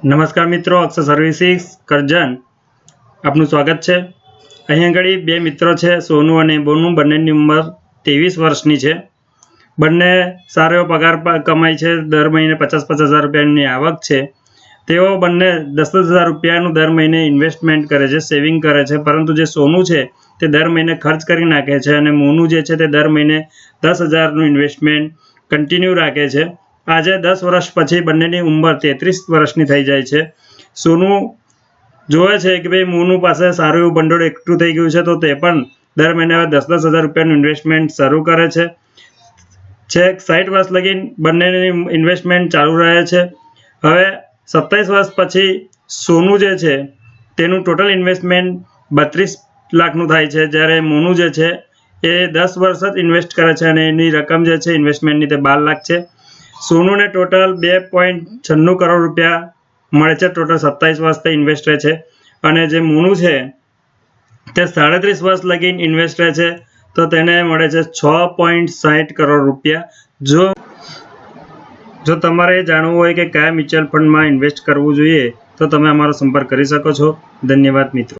નમસ્કાર મિત્રો, અક્ષર સર્વિસીસ કરજણ આપનું સ્વાગત છે। અહીં આગળ બે મિત્રો છે, સોનુ અને બોનુ। બંનેની ઉંમર 23 વર્ષની છે। બંને સારો એવો પગાર કમાય છે। દર મહિને 50,000 રૂપિયાની આવક છે। તેઓ બંને 10,000 રૂપિયાનું દર મહિને ઇન્વેસ્ટમેન્ટ કરે છે, સેવિંગ કરે છે। પરંતુ જે સોનુ છે તે દર મહિને ખર્ચ કરી નાખે છે અને મોનુ જે છે તે દર મહિને 10,000નું ઇન્વેસ્ટમેન્ટ કન્ટિન્યુ રાખે છે। આજે 10 વર્ષ પછી બંનેની ઉંમર 33 વર્ષની થઈ જાય છે। સોનુ જોવે છે કે ભાઈ મોનુ પાસે સારું એવું ભંડોળ એકઠું થઈ ગયું છે, તો તે પણ દર મહિને 10,000 રૂપિયાનું ઇન્વેસ્ટમેન્ટ શરૂ કરે છે। 60 વર્ષ લગી બંનેની ઇન્વેસ્ટમેન્ટ ચાલુ રહે છે। હવે 27 વર્ષ પછી સોનુ જે છે તેનું ટોટલ ઇન્વેસ્ટમેન્ટ 32 લાખનું થાય છે, જ્યારે મોનુ જે છે એ 10 વર્ષ જ ઇન્વેસ્ટ કરે છે અને એની રકમ જે છે ઇન્વેસ્ટમેન્ટની તે 12 લાખ છે। સોનુને ટોટલ 2.96 કરોડ રૂપિયા મળે છે। ટોટલ 27 વર્ષ તે ઇન્વેસ્ટ રહે છે અને જે મોનુ છે તે 37 વર્ષ લગીન ઇન્વેસ્ટ રહે છે, તો તેને મળે છે 6.60 કરોડ રૂપિયા। જો તમારે જાણવું હોય કે કયા મ્યુચ્યુઅલ ફંડમાં ઇન્વેસ્ટ કરવું જોઈએ તો તમે અમારો સંપર્ક કરી શકો છો। ધન્યવાદ મિત્રો।